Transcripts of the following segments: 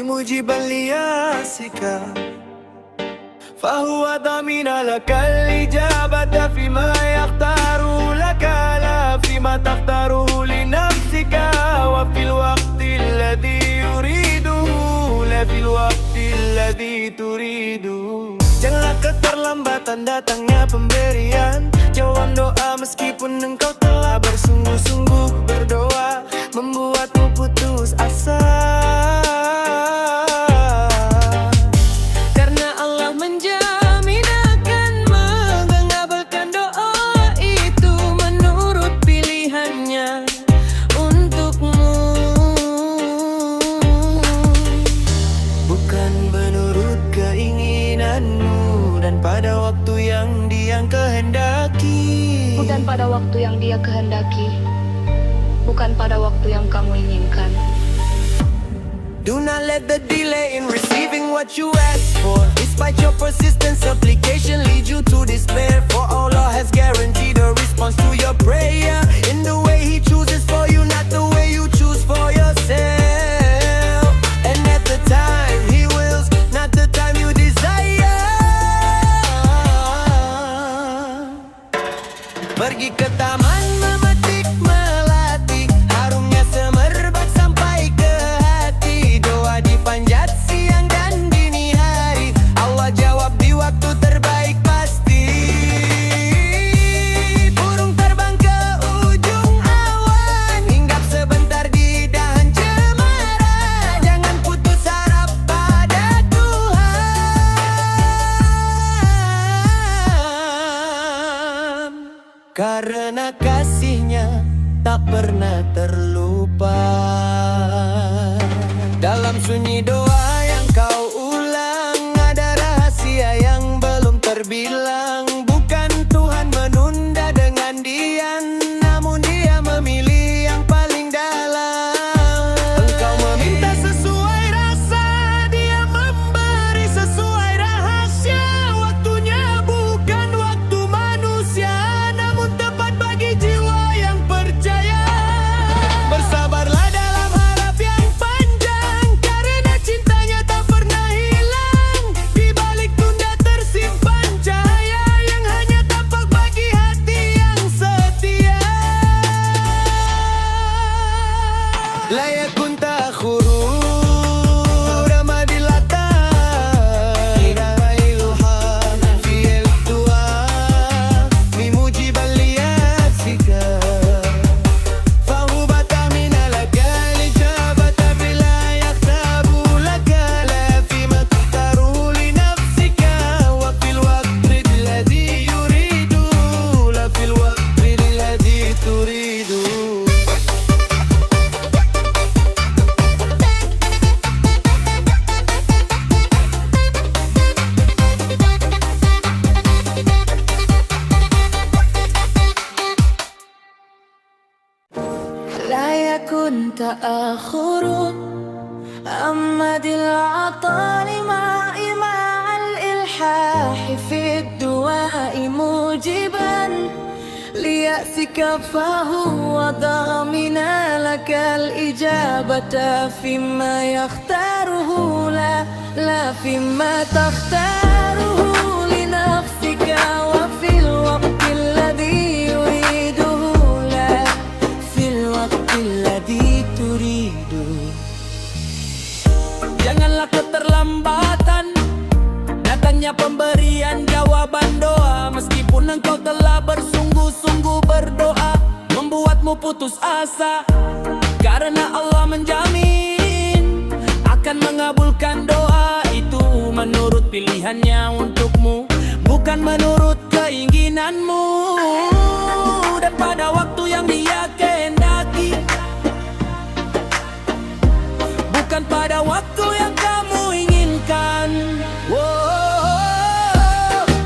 موجبا لياسك، فهو ضامن لك الإجابة فيما يختار لك، لا فيما تختاره لنفسك، وفي الوقت الذي يريده، لا في الوقت الذي تريده. Janganlah keterlambatan datangnya pemberian. Jawab doa meskipun engkau telah bersungguh-sungguh berdoa, membuatmu putus asa. Karena Allah menjamin akan mengabulkan doa itu menurut pilihannya untukmu, bukan menurut keinginanmu dan pada waktu yang Dia kehendaki. Bukan pada waktu yang Dia kehendaki, bukan pada waktu yang kamu inginkan. Do not let the delay in receiving what you ask for, despite your persistent supplication, lead you to despair. For Allah has guaranteed a response to your prayer, in the way He chooses for you, not the way you choose for yourself. And at the time He wills, not the time you desire. Pergi ke taman memetik melati, harumnya semerbak sampai ke hati. Doa dipanjat siang dan dini hari, Allah jawab di waktu terbaik pasti. Burung terbang ke ujung awan, hinggap sebentar di dahan cemara. Jangan putus harap pada Tuhan, karena kasih-Nya tak pernah terlupa. Dalam sunyi doa yang kau ulang, ada rahasia yang belum terbilang. Bukan Tuhan menunda dengan diam, namun Dia memilih yang paling dalam. Engkau meminta sesuai rasa, Dia memberi sesuai rahasia. Waktunya bukan waktu manusia, namun tepat bagi jiwa yang percaya. Bersabarlah dalam harap yang panjang, karena cintanya tak pernah hilang. Di balik tunda tersimpan cahaya yang hanya tampak bagi hati yang setia. La yakun ta'khuru ramadilata, ilham fi al-dua, mi mujiban liyasika, fahubata min al-akal ijabata bila yaktabu laka, la fima takhtaru li nafsika, wa fil waqti alladhi yuridu, la fil waqti alladhi turidu. لا يكن تأخر أمد العطاء مع الإلحاح في الدواء موجبا ليأسك، فهو ضامن لك الإجابة فيما يختاره، لا فيما تختاره لنفسك، وفي الوقت الذي يريده، لا في الوقت الذي تريده. Janganlah keterlambatan datangnya pemberian jawaban doa, meskipun engkau telah bersungguh-sungguh berdoa, membuatmu putus asa. Karena Allah menjamin akan mengabulkan doa itu menurut pilihannya untukmu, bukan menurut keinginanmu. Dan pada waktu yang Dia kehendaki, bukan pada waktu yang kamu inginkan.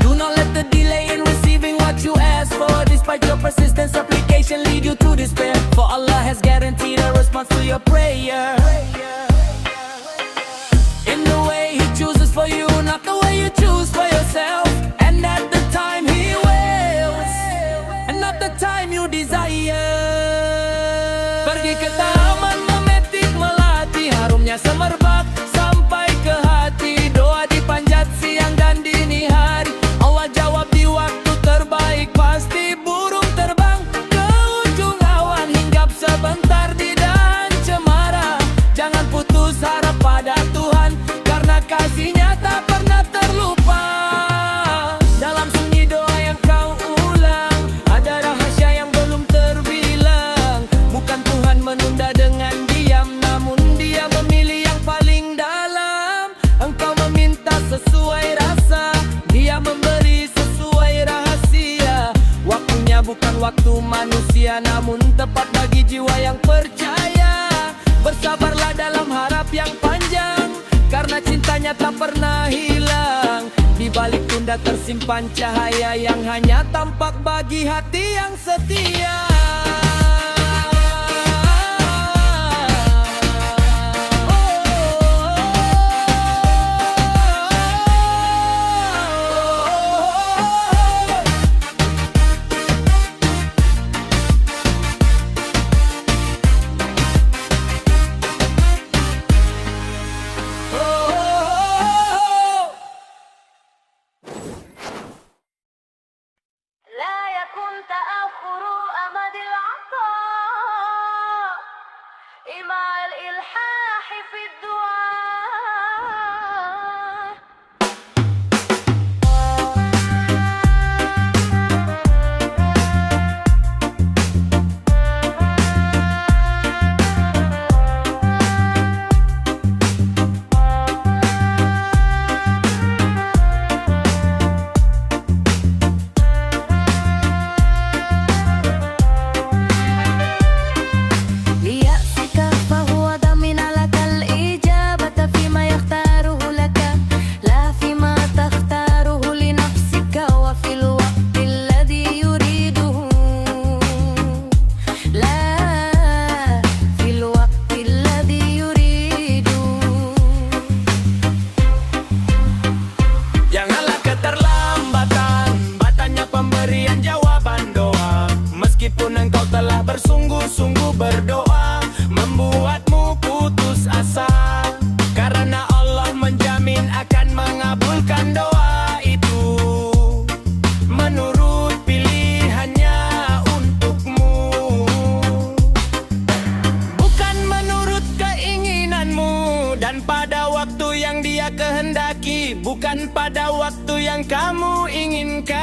Do not let the delay in receiving what you ask for, despite your persistent supplication, lead you to despair. For Allah has guaranteed a response to your prayer, in the way He chooses for you, not the way you choose for yourself. And at the time He wills, and not the time you desire. Pergi ke taman memetik melati, harumnya semerbak harap pada Tuhan, karena kasih-Nya tak pernah terlupa. Dalam sunyi doa yang kau ulang, ada rahasia yang belum terbilang. Bukan Tuhan menunda dengan diam, namun Dia memilih yang paling dalam. Engkau meminta sesuai rasa, Dia memberi sesuai rahasia. Waktunya bukan waktu manusia, namun tepat bagi jiwa yang percaya. Bersabarlah dalam harap yang panjang, karena cintanya tak pernah hilang. Di balik tunda tersimpan cahaya yang hanya tampak bagi hati yang setia. لا يكن تأخر أمد العطاء مع الإلحاح في الدعاء. ليأسك فهو ضمن لك الإجابة فيما يختاره لك، لا فيما تختاره لنفسك وفي الوقت الذي يريده. لا في الوقت الذي يريده. Janganlah keterlambatan, batanya pemberian jawaban doa. Meskipun engkau telah bersungguh-sungguh berdoa, membuatmu putus asa, karena Allah menjamin akan mengabulkan doa itu menurut pilihannya untukmu. Bukan menurut keinginanmu dan pada waktu yang Dia kehendaki, bukan pada waktu yang kamu inginkan.